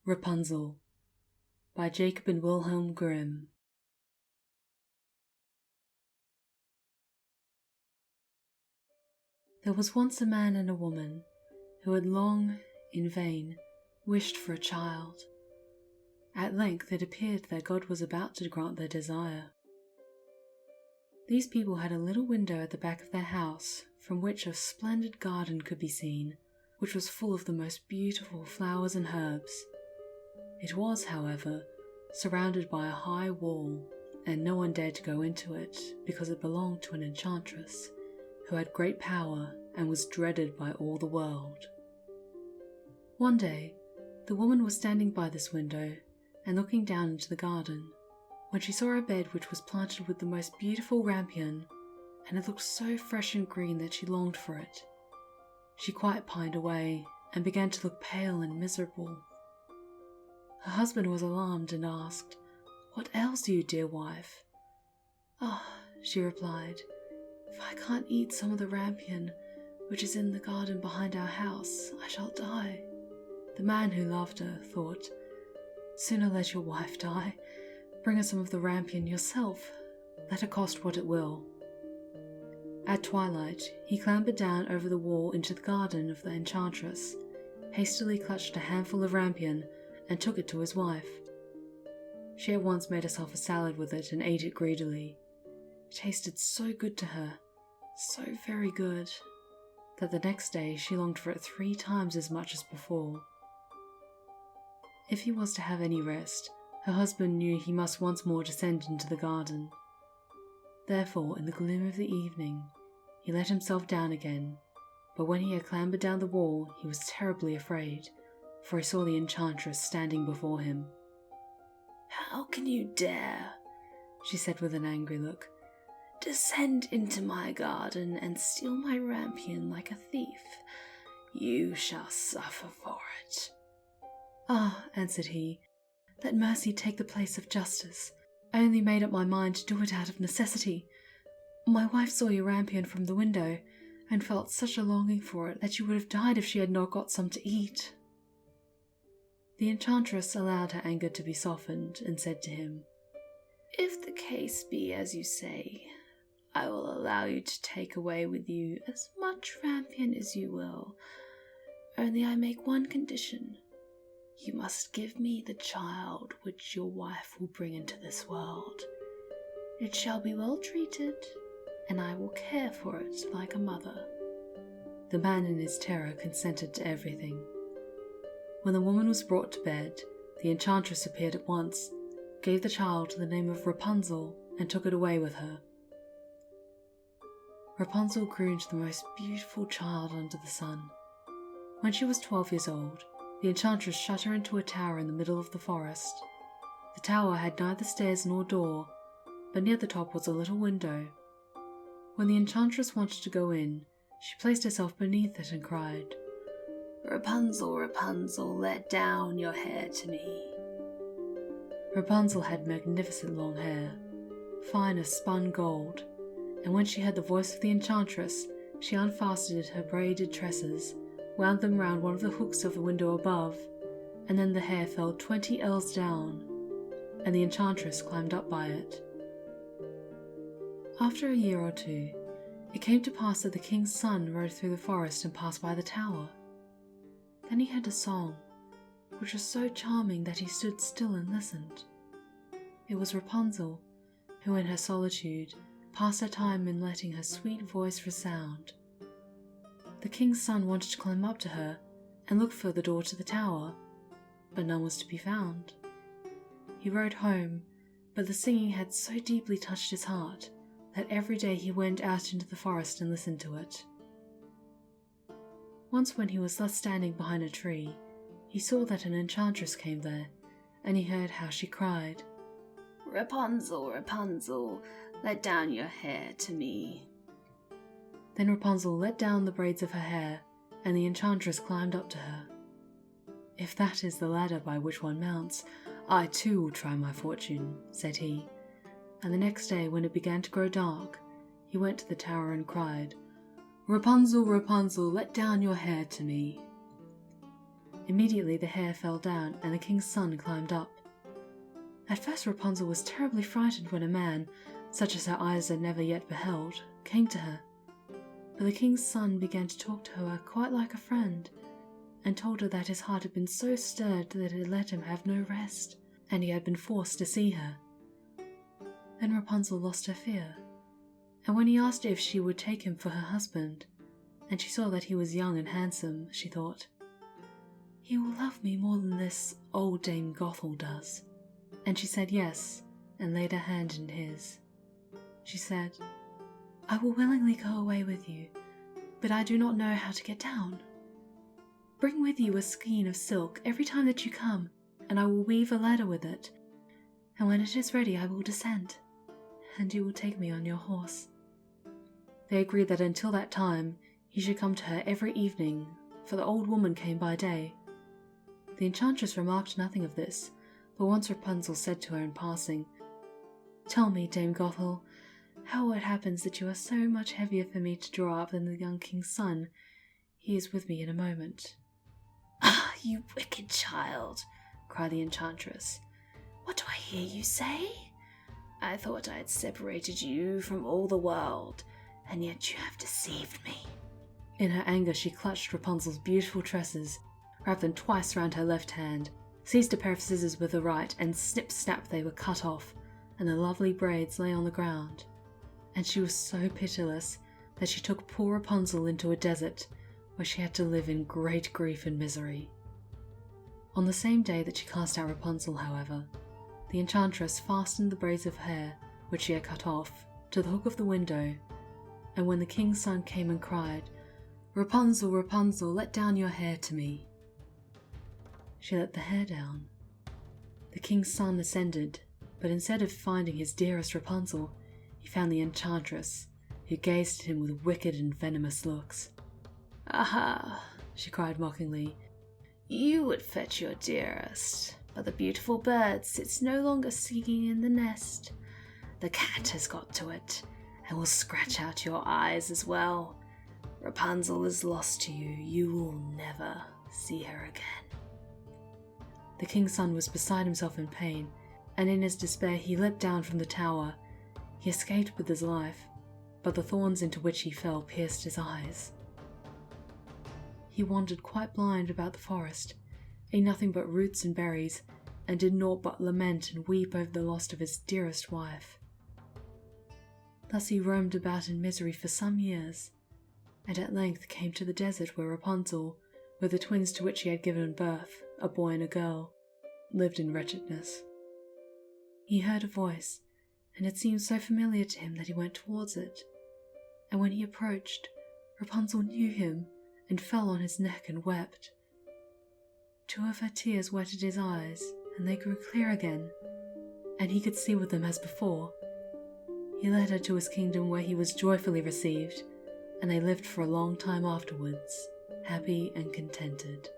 Rapunzel by Jacob and Wilhelm Grimm. There was once a man and a woman who had long, in vain, wished for a child. At length it appeared that God was about to grant their desire. These people had a little window at the back of their house from which a splendid garden could be seen, which was full of the most beautiful flowers and herbs. It was, however, surrounded by a high wall, and no one dared to go into it because it belonged to an enchantress who had great power and was dreaded by all the world. One day, the woman was standing by this window and looking down into the garden when she saw a bed which was planted with the most beautiful rampion, and it looked so fresh and green that she longed for it. She quite pined away and began to look pale and miserable. Her husband was alarmed and asked, "What ails you, dear wife?" "Ah," she replied, "if I can't eat some of the rampion which is in the garden behind our house, I shall die." The man who loved her thought, "Sooner let your wife die. Bring her some of the rampion yourself. Let it cost what it will." At twilight, he clambered down over the wall into the garden of the enchantress, hastily clutched a handful of rampion, and took it to his wife. She at once made herself a salad with it and ate it greedily. It tasted so good to her, so very good, that the next day she longed for it 3 times as much as before. If he was to have any rest, her husband knew he must once more descend into the garden. Therefore, in the gloom of the evening, he let himself down again, but when he had clambered down the wall, he was terribly afraid, for he saw the enchantress standing before him. "How can you dare," she said with an angry look, "descend into my garden and steal my rampion like a thief? You shall suffer for it." "Ah," answered he, "let mercy take the place of justice. I only made up my mind to do it out of necessity. My wife saw your rampion from the window, and felt such a longing for it that she would have died if she had not got some to eat." The enchantress allowed her anger to be softened and said to him, "If the case be as you say, I will allow you to take away with you as much rampion as you will, only I make one condition. You must give me the child which your wife will bring into this world. It shall be well treated, and I will care for it like a mother." The man in his terror consented to everything. When the woman was brought to bed, the enchantress appeared at once, gave the child the name of Rapunzel, and took it away with her. Rapunzel grew into the most beautiful child under the sun. When she was 12 years old, the enchantress shut her into a tower in the middle of the forest. The tower had neither stairs nor door, but near the top was a little window. When the enchantress wanted to go in, she placed herself beneath it and cried, "Rapunzel, Rapunzel, let down your hair to me." Rapunzel had magnificent long hair, fine as spun gold, and when she heard the voice of the enchantress, she unfastened her braided tresses, wound them round one of the hooks of the window above, and then the hair fell 20 ells down, and the enchantress climbed up by it. After a year or 2, it came to pass that the king's son rode through the forest and passed by the tower. Then he heard a song, which was so charming that he stood still and listened. It was Rapunzel, who in her solitude passed her time in letting her sweet voice resound. The king's son wanted to climb up to her and look for the door to the tower, but none was to be found. He rode home, but the singing had so deeply touched his heart that every day he went out into the forest and listened to it. Once when he was thus standing behind a tree, he saw that an enchantress came there, and he heard how she cried, "Rapunzel, Rapunzel, let down your hair to me." Then Rapunzel let down the braids of her hair, and the enchantress climbed up to her. "If that is the ladder by which one mounts, I too will try my fortune," said he, and the next day when it began to grow dark, he went to the tower and cried, "Rapunzel, Rapunzel, let down your hair to me." Immediately the hair fell down and the king's son climbed up. At first Rapunzel was terribly frightened when a man, such as her eyes had never yet beheld, came to her. But the king's son began to talk to her quite like a friend, and told her that his heart had been so stirred that it had let him have no rest, and he had been forced to see her. Then Rapunzel lost her fear, and when he asked if she would take him for her husband, and she saw that he was young and handsome, she thought, "He will love me more than this old Dame Gothel does." And she said yes, and laid her hand in his. She said, "I will willingly go away with you, but I do not know how to get down. Bring with you a skein of silk every time that you come, and I will weave a ladder with it, and when it is ready I will descend, and you will take me on your horse." They agreed that until that time he should come to her every evening, for the old woman came by day. The enchantress remarked nothing of this, but once Rapunzel said to her in passing, "Tell me, Dame Gothel, how it happens that you are so much heavier for me to draw up than the young king's son. He is with me in a moment." "Ah, you wicked child," cried the enchantress. "What do I hear you say? I thought I had separated you from all the world, and yet you have deceived me." In her anger she clutched Rapunzel's beautiful tresses, wrapped them twice round her left hand, seized a pair of scissors with the right, and snip-snap they were cut off, and the lovely braids lay on the ground. And she was so pitiless that she took poor Rapunzel into a desert, where she had to live in great grief and misery. On the same day that she cast out Rapunzel, however, the enchantress fastened the braids of hair, which she had cut off, to the hook of the window, and when the king's son came and cried, "Rapunzel, Rapunzel, let down your hair to me," she let the hair down. The king's son ascended, but instead of finding his dearest Rapunzel, he found the enchantress, who gazed at him with wicked and venomous looks. "Aha!" she cried mockingly. "You would fetch your dearest, but the beautiful bird sits no longer singing in the nest. The cat has got to it, and will scratch out your eyes as well. Rapunzel is lost to you. You will never see her again." The king's son was beside himself in pain, and in his despair he leapt down from the tower. He escaped with his life, but the thorns into which he fell pierced his eyes. He wandered quite blind about the forest, ate nothing but roots and berries, and did naught but lament and weep over the loss of his dearest wife. Thus he roamed about in misery for some years, and at length came to the desert where Rapunzel, with the twins to which she had given birth, a boy and a girl, lived in wretchedness. He heard a voice, and it seemed so familiar to him that he went towards it, and when he approached, Rapunzel knew him and fell on his neck and wept. 2 of her tears wetted his eyes, and they grew clear again, and he could see with them as before. He led her to his kingdom where he was joyfully received, and they lived for a long time afterwards, happy and contented.